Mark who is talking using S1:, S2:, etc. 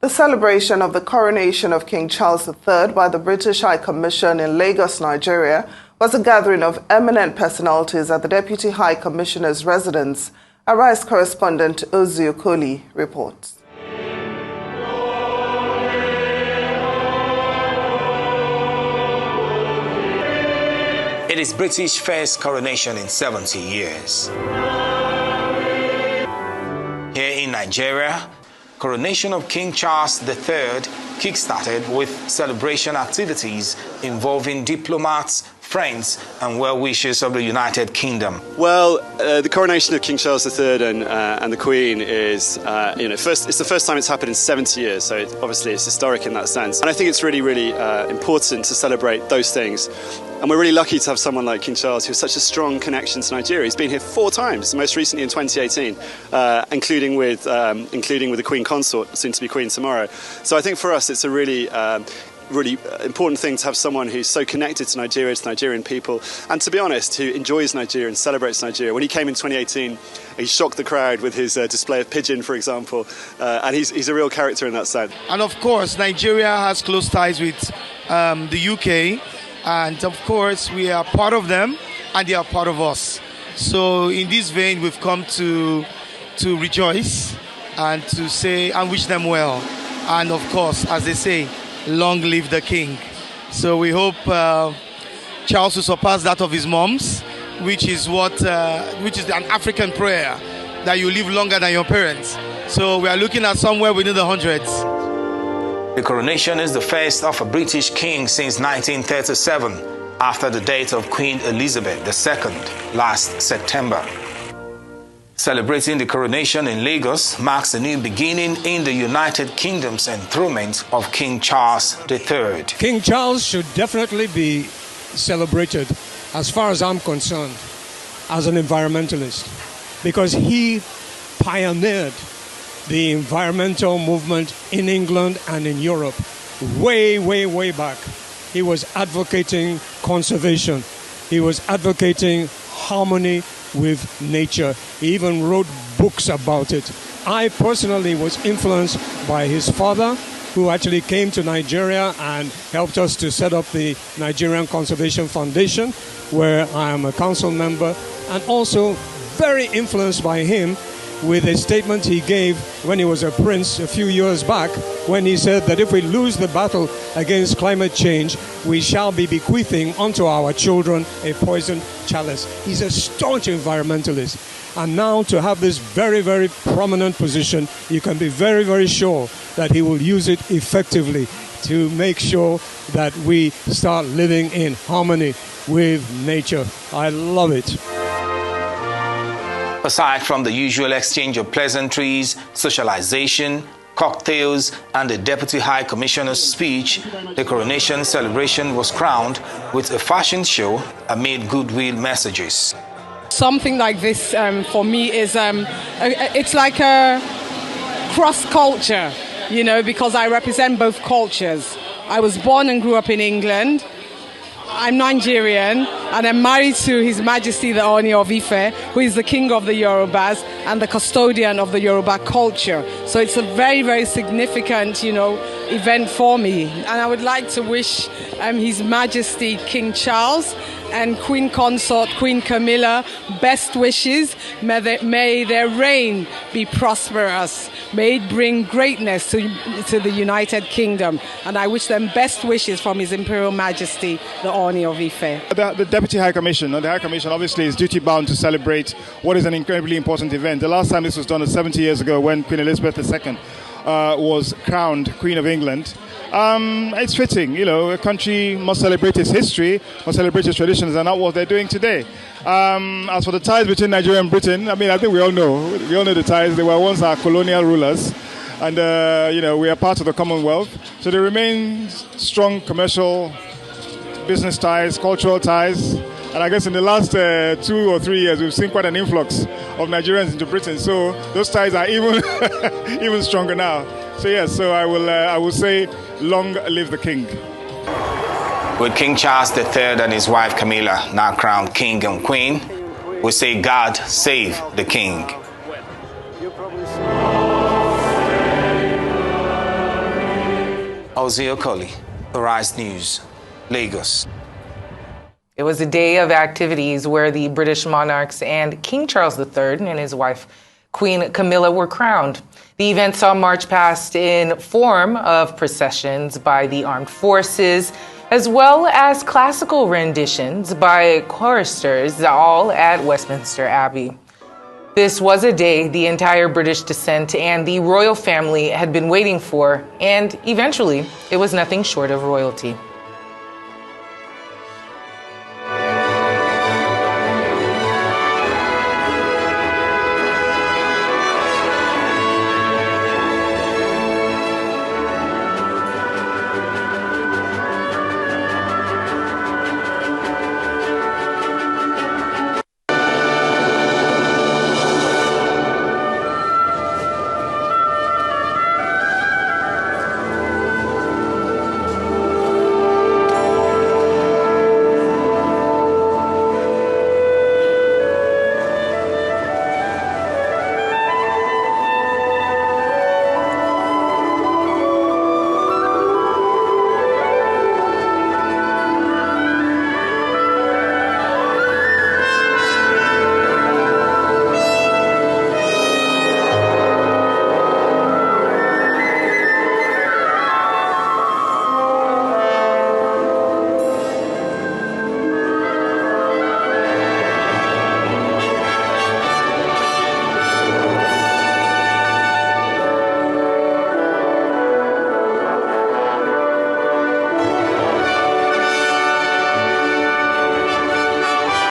S1: The celebration of the coronation of King Charles III by the British High Commission in Lagos, Nigeria, was a gathering of eminent personalities at the Deputy High Commissioner's residence. Arise correspondent Ozu Okoli reports.
S2: It is British first coronation in 70 years. Here in Nigeria, coronation of King Charles III kick-started with celebration activities involving diplomats, friends and well-wishers of the United Kingdom.
S3: Well, the coronation of King Charles III and the Queen is, it's the first time it's happened in 70 years, so obviously it's historic in that sense. And I think it's really, really important to celebrate those things. And we're really lucky to have someone like King Charles who has such a strong connection to Nigeria. He's been here 4 times, most recently in 2018, including with the Queen Consort, soon to be Queen tomorrow. So I think for us it's a really important thing to have someone who's so connected to Nigeria, to Nigerian people, and to be honest, who enjoys Nigeria and celebrates Nigeria. When he came in 2018, he shocked the crowd with his display of pigeon, for example, and he's a real character in that sense.
S4: And of course, Nigeria has close ties with the UK, and of course, we are part of them, and they are part of us. So in this vein, we've come to rejoice and to say and wish them well. And of course, as they say, long live the king. So we hope Charles will surpass that of his mom's, which is an African prayer, that you live longer than your parents. So we are looking at somewhere within the hundreds.
S2: The coronation is the first of a British king since 1937, after the death of Queen Elizabeth II last September. Celebrating the coronation in Lagos marks a new beginning in the United Kingdom's enthronement of King Charles III.
S5: King Charles should definitely be celebrated, as far as I'm concerned, as an environmentalist, because he pioneered the environmental movement in England and in Europe way, way, way back. He was advocating conservation. He was advocating harmony with nature. He even wrote books about it. I personally was influenced by his father, who actually came to Nigeria and helped us to set up the Nigerian Conservation Foundation, where I am a council member, and also very influenced by him with a statement he gave when he was a prince a few years back, when he said that if we lose the battle against climate change, we shall be bequeathing unto our children a poisoned chalice. He's a staunch environmentalist. And now to have this very, very prominent position, you can be very, very sure that he will use it effectively to make sure that we start living in harmony with nature. I love it.
S2: Aside from the usual exchange of pleasantries, socialization, cocktails, and the Deputy High Commissioner's speech, the coronation celebration was crowned with a fashion show amid goodwill messages.
S6: Something like this for me is it's like a cross culture, because I represent both cultures. I was born and grew up in England. I'm Nigerian, and I'm married to His Majesty the Oni of Ife, who is the king of the Yorubas and the custodian of the Yoruba culture. So it's a very, very significant, event for me. And I would like to wish His Majesty King Charles and Queen Consort Queen Camilla best wishes. May their reign be prosperous. May it bring greatness to the United Kingdom. And I wish them best wishes from His Imperial Majesty the Oni of Ife.
S7: The Deputy High Commission, the High Commission obviously is duty bound to celebrate what is an incredibly important event. The last time this was done was 70 years ago when Queen Elizabeth II was crowned Queen of England. It's fitting, a country must celebrate its history, must celebrate its traditions, and that's what they're doing today. As for the ties between Nigeria and Britain, I think we all know the ties. They were once our colonial rulers, and we are part of the Commonwealth. So there remain strong commercial, business ties, cultural ties. And I guess in the last 2 or 3 years, we've seen quite an influx of Nigerians into Britain. So those ties are even stronger now. So yes, so I will say, long live the king.
S2: With King Charles III and his wife Camilla now crowned king and queen, we say God save the king. Oziokoli, Arise News, Lagos.
S8: It was a day of activities where the British monarchs and King Charles III and his wife, Queen Camilla, were crowned. The event saw march past in form of processions by the armed forces, as well as classical renditions by choristers, all at Westminster Abbey. This was a day the entire British descent and the royal family had been waiting for, and eventually it was nothing short of royalty.